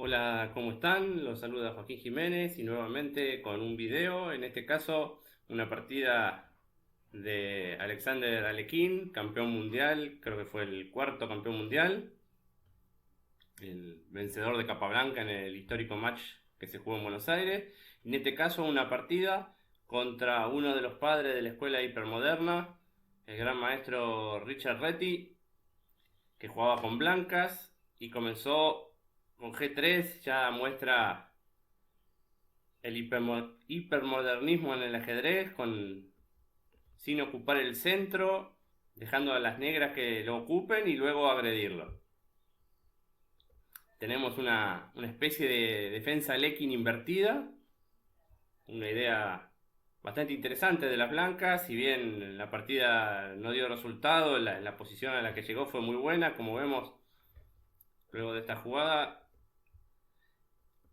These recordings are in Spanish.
Hola, ¿cómo están? Los saluda Joaquín Jiménez y nuevamente con un video, en este caso una partida de Alexander Alekhine, campeón mundial, creo que fue el cuarto campeón mundial, el vencedor de Capablanca en el histórico match que se jugó en Buenos Aires. En este caso una partida contra uno de los padres de la escuela hipermoderna, el gran maestro Richard Reti, que jugaba con blancas y comenzó con G3, ya muestra el hipermodernismo en el ajedrez, sin ocupar el centro, dejando a las negras que lo ocupen y luego agredirlo. Tenemos una especie de defensa Alekhine invertida, una idea bastante interesante de las blancas. Si bien la partida no dio resultado, la posición a la que llegó fue muy buena. Como vemos, luego de esta jugada,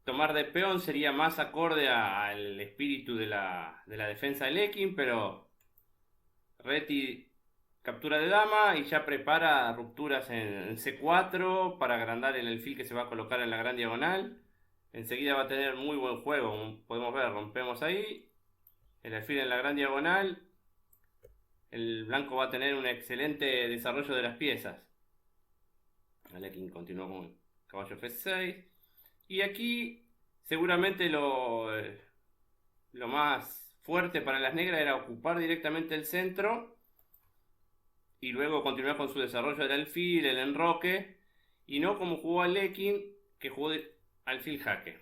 tomar de peón sería más acorde al espíritu de la defensa de Alekhine, pero Reti captura de dama y ya prepara rupturas en C4 para agrandar el alfil que se va a colocar en la gran diagonal. Enseguida va a tener muy buen juego, como podemos ver, rompemos ahí, el alfil en la gran diagonal, el blanco va a tener un excelente desarrollo de las piezas. Alekhine continuó con caballo F6 y aquí seguramente lo más fuerte para las negras era ocupar directamente el centro y luego continuar con su desarrollo del alfil, el enroque, y no como jugó Alekhine, que jugó alfil jaque,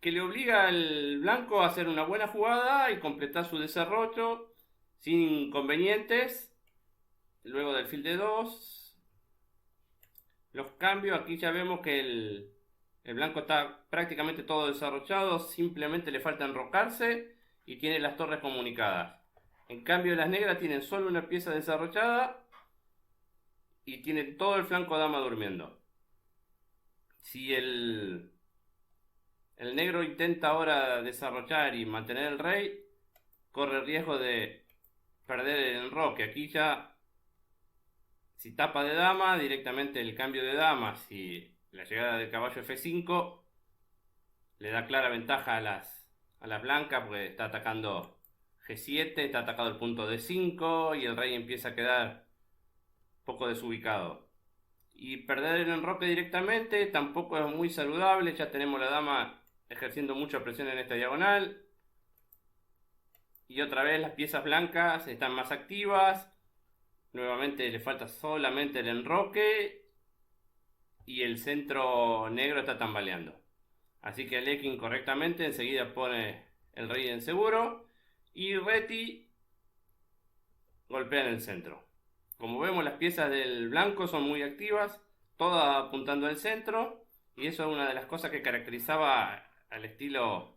que le obliga al blanco a hacer una buena jugada y completar su desarrollo sin inconvenientes. Luego del alfil de 2, los cambios, aquí ya vemos que el blanco está prácticamente todo desarrollado, simplemente le falta enrocarse y tiene las torres comunicadas. En cambio las negras tienen solo una pieza desarrollada y tienen todo el flanco dama durmiendo. Si el negro intenta ahora desarrollar y mantener el rey, corre el riesgo de perder el enroque. Aquí ya, si tapa de dama, directamente el cambio de dama, si la llegada del caballo F5 le da clara ventaja a las blancas, porque está atacando G7, está atacado el punto D5 y el rey empieza a quedar poco desubicado. Y perder el enroque directamente tampoco es muy saludable. Ya tenemos la dama ejerciendo mucha presión en esta diagonal. Y otra vez las piezas blancas están más activas. Nuevamente le falta solamente el enroque. Y el centro negro está tambaleando. Así que Alekhine correctamente enseguida pone el rey en seguro. Y Reti golpea en el centro. Como vemos, las piezas del blanco son muy activas, todas apuntando al centro, y eso es una de las cosas que caracterizaba al estilo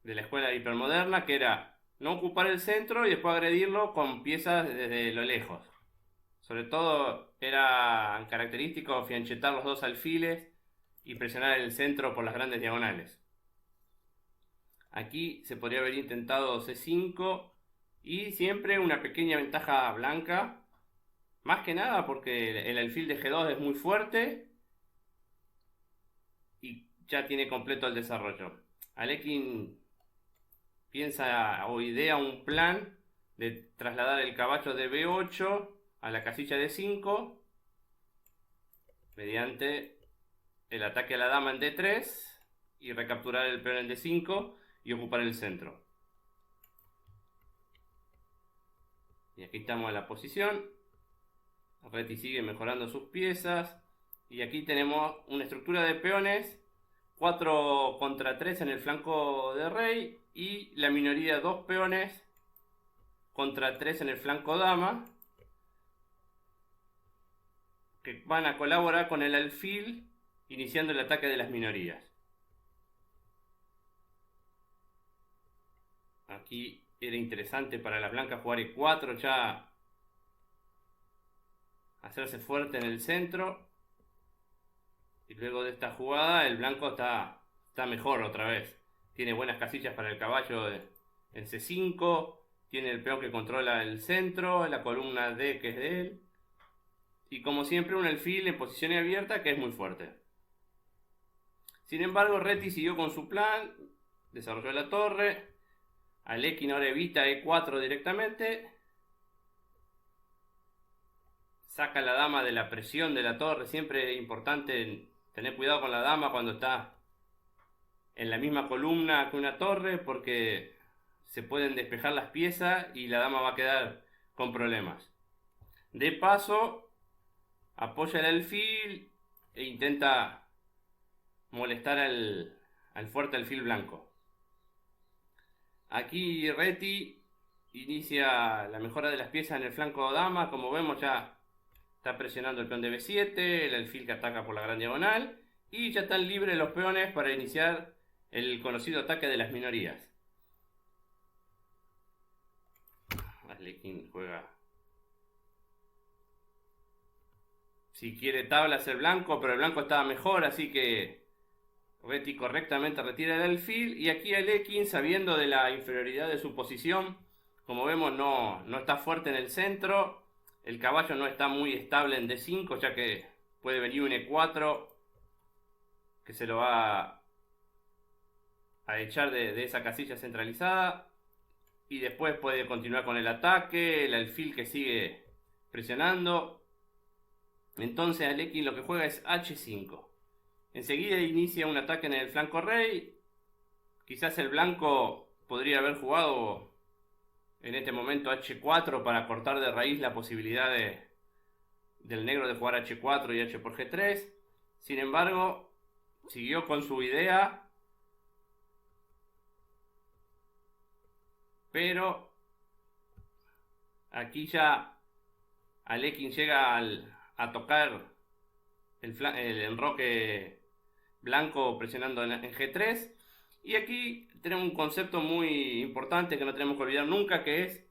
de la escuela hipermoderna, que era no ocupar el centro y después agredirlo con piezas desde lo lejos. Sobre todo era característico fianchetar los dos alfiles y presionar el centro por las grandes diagonales. Aquí se podría haber intentado C5 y siempre una pequeña ventaja blanca, más que nada porque el alfil de G2 es muy fuerte y ya tiene completo el desarrollo. Alekhine piensa o idea un plan de trasladar el caballo de B8 a la casilla de 5 mediante el ataque a la dama en D3 y recapturar el peón en D5 y ocupar el centro. Y aquí estamos en la posición. Reti sigue mejorando sus piezas. Y aquí tenemos una estructura de peones 4 contra 3 en el flanco de rey y la minoría 2 peones contra 3 en el flanco dama, que van a colaborar con el alfil iniciando el ataque de las minorías. Aquí era interesante para las blancas jugar E4, ya hacerse fuerte en el centro. Y luego de esta jugada el blanco está mejor otra vez. Tiene buenas casillas para el caballo en C5. Tiene el peón que controla el centro, la columna D que es de él. Y como siempre un alfil en posición abierta que es muy fuerte. Sin embargo, Reti siguió con su plan, desarrolló la torre, Alekhine ahora evita E4 directamente, saca la dama de la presión de la torre. Siempre es importante tener cuidado con la dama cuando está en la misma columna que una torre, porque se pueden despejar las piezas y la dama va a quedar con problemas. De paso, apoya el alfil e intenta molestar al fuerte alfil blanco. Aquí Reti inicia la mejora de las piezas en el flanco dama. Como vemos, ya está presionando el peón de B7, el alfil que ataca por la gran diagonal, y ya están libres los peones para iniciar el conocido ataque de las minorías. Alekhine juega, si quiere tablas el blanco, pero el blanco estaba mejor, así que Reti correctamente retira el alfil. Y aquí Alekhine, sabiendo de la inferioridad de su posición, como vemos no está fuerte en el centro. El caballo no está muy estable en D5, ya que puede venir un E4 que se lo va a echar de esa casilla centralizada. Y después puede continuar con el ataque, el alfil que sigue presionando. Entonces Alekhine lo que juega es H5. Enseguida inicia un ataque en el flanco rey. Quizás el blanco podría haber jugado en este momento H4 para cortar de raíz la posibilidad del negro de jugar H4 y H por G3. Sin embargo, siguió con su idea, pero aquí ya Alekhine llega a tocar el enroque blanco presionando en G3. Y aquí tenemos un concepto muy importante que no tenemos que olvidar nunca, que es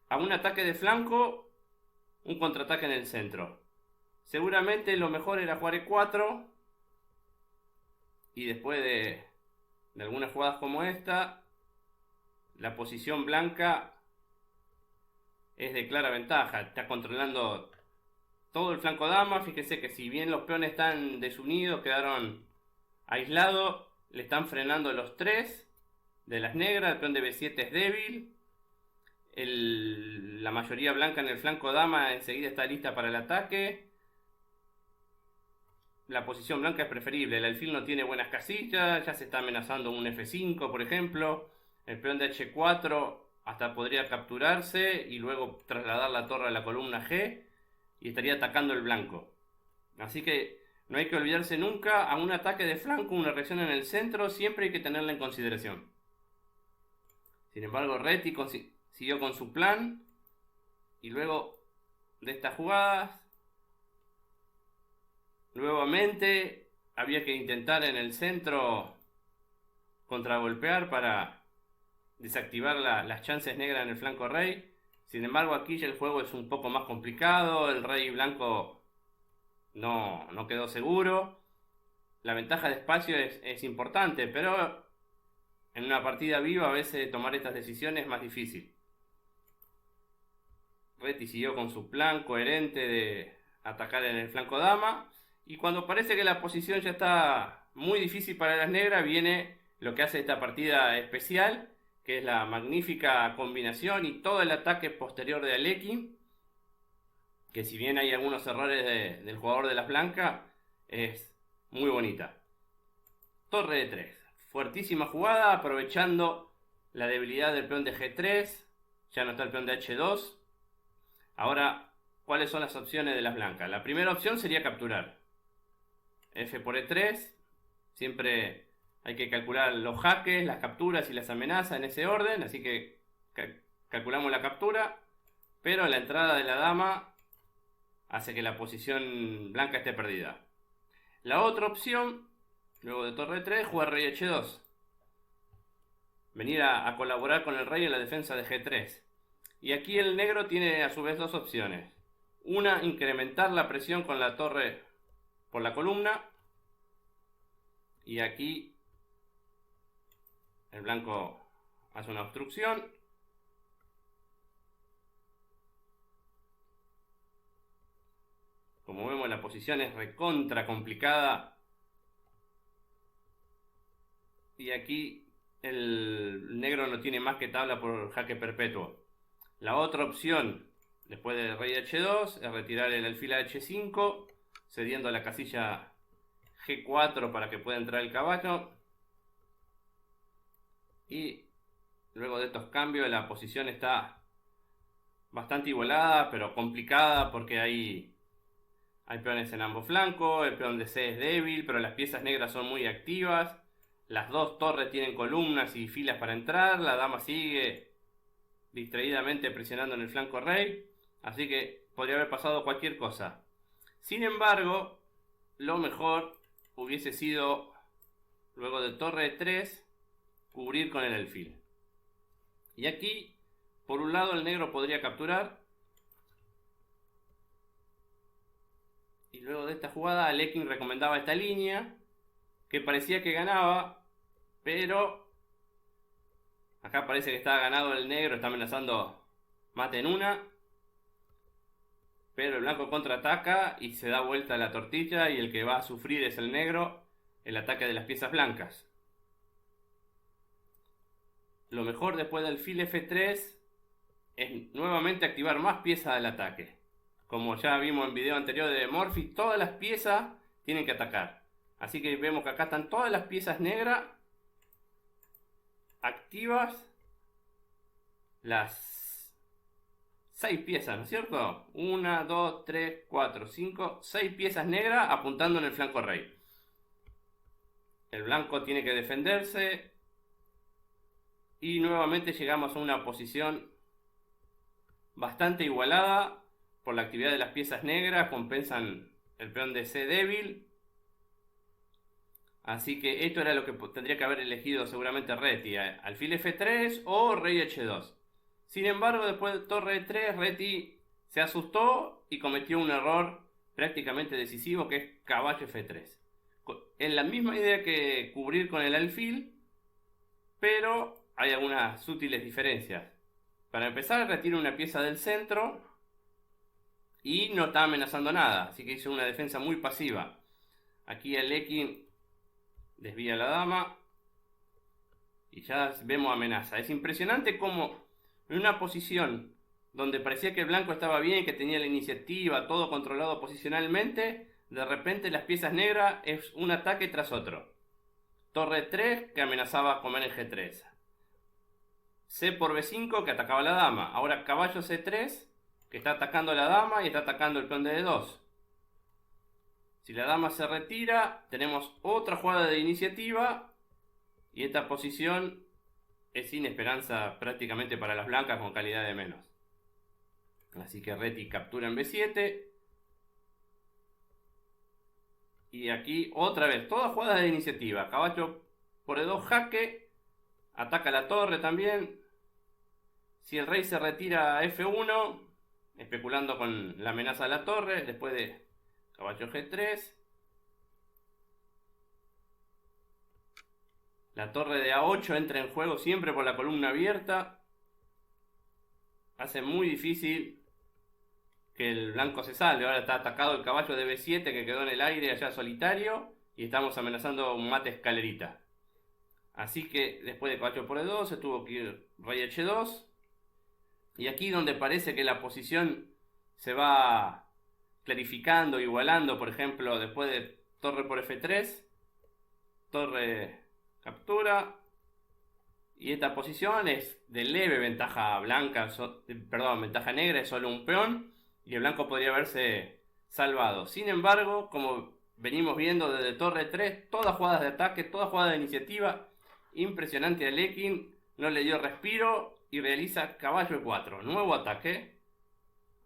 a un ataque de flanco, un contraataque en el centro. Seguramente lo mejor era jugar E4 y después de algunas jugadas como esta, la posición blanca es de clara ventaja. Está controlando todo el flanco dama. Fíjese que si bien los peones están desunidos, quedaron aislados, le están frenando los tres de las negras. El peón de B7 es débil. La mayoría blanca en el flanco dama enseguida está lista para el ataque. La posición blanca es preferible. El alfil no tiene buenas casillas. Ya se está amenazando un F5, por ejemplo. El peón de H4 hasta podría capturarse y luego trasladar la torre a la columna G y estaría atacando el blanco. Así que no hay que olvidarse nunca, a un ataque de flanco, una reacción en el centro, siempre hay que tenerla en consideración. Sin embargo, Reti siguió con su plan y luego de estas jugadas, nuevamente había que intentar en el centro contragolpear para desactivar las chances negras en el flanco rey. Sin embargo, aquí ya el juego es un poco más complicado. El rey blanco no quedó seguro. La ventaja de espacio es importante, pero en una partida viva a veces tomar estas decisiones es más difícil. Reti siguió con su plan coherente de atacar en el flanco dama, y cuando parece que la posición ya está muy difícil para las negras, viene lo que hace esta partida especial, que es la magnífica combinación y todo el ataque posterior de Alekhine, que si bien hay algunos errores del jugador de las blancas, es muy bonita. Torre de 3, fuertísima jugada, aprovechando la debilidad del peón de G3, ya no está el peón de H2. Ahora, ¿cuáles son las opciones de las blancas? La primera opción sería capturar. F por E3, siempre hay que calcular los jaques, las capturas y las amenazas en ese orden, así que calculamos la captura, pero la entrada de la dama hace que la posición blanca esté perdida. La otra opción, luego de torre 3, jugar rey H2. Venir a colaborar con el rey en la defensa de G3. Y aquí el negro tiene a su vez dos opciones. Una, incrementar la presión con la torre por la columna. Y aquí el blanco hace una obstrucción. Como vemos, la posición es recontra complicada y aquí el negro no tiene más que tabla por jaque perpetuo. La otra opción, después del rey H2, es retirar el alfil a H5, cediendo la casilla G4 para que pueda entrar el caballo. Y luego de estos cambios la posición está bastante igualada, pero complicada porque hay peones en ambos flancos, el peón de C es débil, pero las piezas negras son muy activas. Las dos torres tienen columnas y filas para entrar, la dama sigue distraídamente presionando en el flanco rey, así que podría haber pasado cualquier cosa. Sin embargo, lo mejor hubiese sido, luego de torre 3, cubrir con el alfil. Y aquí, por un lado, el negro podría capturar. Y luego de esta jugada, Alekhine recomendaba esta línea, que parecía que ganaba, pero acá parece que está ganado el negro, está amenazando mate en una. Pero el blanco contraataca y se da vuelta la tortilla y el que va a sufrir es el negro, el ataque de las piezas blancas. Lo mejor después del alfil F3 es nuevamente activar más piezas del ataque. Como ya vimos en el video anterior de Morphy, todas las piezas tienen que atacar. Así que vemos que acá están todas las piezas negras activas. Las 6 piezas, ¿no es cierto? 1, 2, 3, 4, 5, 6 piezas negras apuntando en el flanco rey. El blanco tiene que defenderse. Y nuevamente llegamos a una posición bastante igualada. Por la actividad de las piezas negras compensan el peón de C débil. Así que esto era lo que tendría que haber elegido seguramente Reti. Alfil F3 o rey H2. Sin embargo, después de torre E3, Reti se asustó y cometió un error prácticamente decisivo, que es caballo F3. En la misma idea que cubrir con el alfil, pero hay algunas sutiles diferencias. Para empezar, retira una pieza del centro y no está amenazando nada, así que hizo una defensa muy pasiva. Aquí Alekhine desvía a la dama y ya vemos amenaza. Es impresionante cómo en una posición donde parecía que el blanco estaba bien, que tenía la iniciativa, todo controlado posicionalmente, de repente las piezas negras es un ataque tras otro. Torre 3 que amenazaba con el G3. C por B5 que atacaba a la dama. Ahora caballo C3 que está atacando a la dama y está atacando el peón de D2. Si la dama se retira, tenemos otra jugada de iniciativa y esta posición es sin esperanza prácticamente para las blancas con calidad de menos. Así que Reti captura en B7. Y aquí otra vez, toda jugada de iniciativa. Caballo por E2 jaque. Ataca la torre también. Si el rey se retira a F1, especulando con la amenaza de la torre, después de caballo G3. La torre de A8 entra en juego siempre por la columna abierta. Hace muy difícil que el blanco se salve. Ahora está atacado el caballo de B7 que quedó en el aire allá solitario. Y estamos amenazando un mate escalerita. Así que después de caballo por E2 se tuvo que ir rey H2. Y aquí donde parece que la posición se va clarificando, igualando, por ejemplo, después de torre por F3, torre captura, y esta posición es de leve ventaja blanca, ventaja negra, es solo un peón, y el blanco podría haberse salvado. Sin embargo, como venimos viendo desde torre 3, todas jugadas de ataque, todas jugadas de iniciativa, impresionante. Alekhine no le dio respiro y realiza caballo E4, nuevo ataque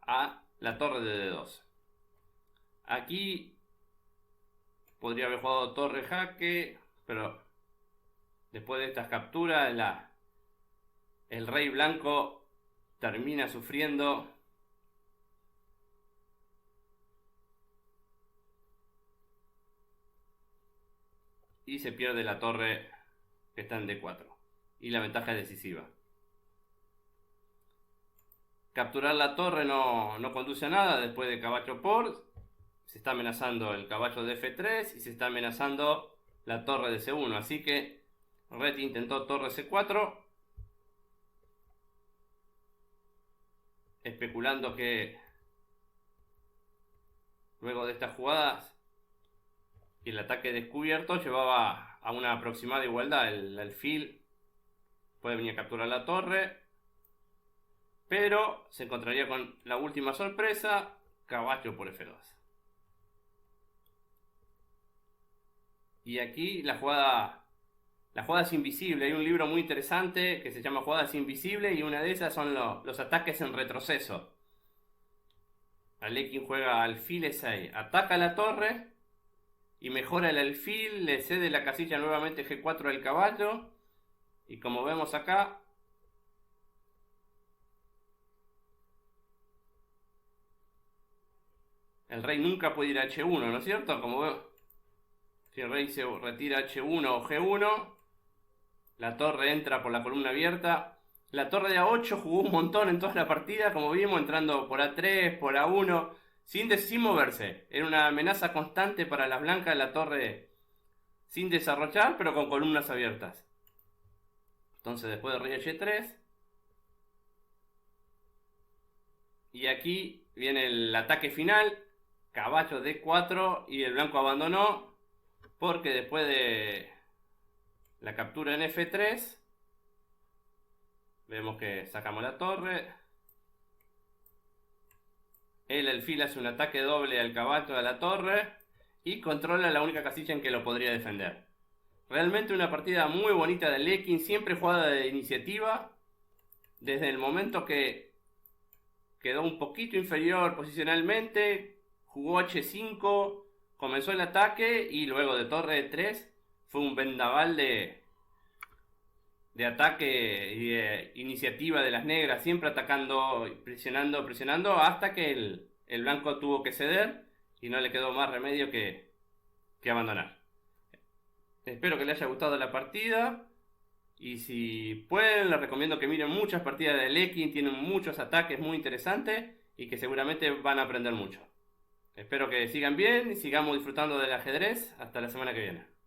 a la torre de D2. Aquí podría haber jugado torre jaque, pero después de estas capturas el rey blanco termina sufriendo. Y se pierde la torre que está en D4. Y la ventaja es decisiva. Capturar la torre no conduce a nada. Después de caballo por, se está amenazando el caballo de F3 y se está amenazando la torre de C1. Así que Red intentó torre C4, especulando que luego de estas jugadas y el ataque descubierto llevaba a una aproximada igualdad. El alfil puede venir a capturar la torre, pero se encontraría con la última sorpresa, caballo por F2. Y aquí la jugada es invisible. Hay un libro muy interesante que se llama Jugadas Invisibles y una de esas son los ataques en retroceso. Alekhine juega alfil E6, ataca la torre y mejora el alfil, le cede la casilla nuevamente G4 al caballo. Y como vemos acá, el rey nunca puede ir a H1, ¿no es cierto? Como vemos, si el rey se retira H1 o G1, la torre entra por la columna abierta. La torre de A8 jugó un montón en toda la partida, como vimos, entrando por A3, por A1, sin moverse. Era una amenaza constante para las blancas la torre sin desarrollar, pero con columnas abiertas. Entonces después de rey H3. Y aquí viene el ataque final. Caballo D4 y el blanco abandonó. Porque después de la captura en F3, vemos que sacamos la torre. El alfil hace un ataque doble al caballo de la torre y controla la única casilla en que lo podría defender. Realmente una partida muy bonita de Alekhine, siempre jugada de iniciativa. Desde el momento que quedó un poquito inferior posicionalmente, jugó H5, comenzó el ataque y luego de torre E3 fue un vendaval de ataque y de iniciativa de las negras, siempre atacando, presionando, hasta que el blanco tuvo que ceder y no le quedó más remedio que abandonar. Espero que les haya gustado la partida y si pueden les recomiendo que miren muchas partidas de Alekhine, tienen muchos ataques muy interesantes y que seguramente van a aprender mucho. Espero que sigan bien y sigamos disfrutando del ajedrez. Hasta la semana que viene.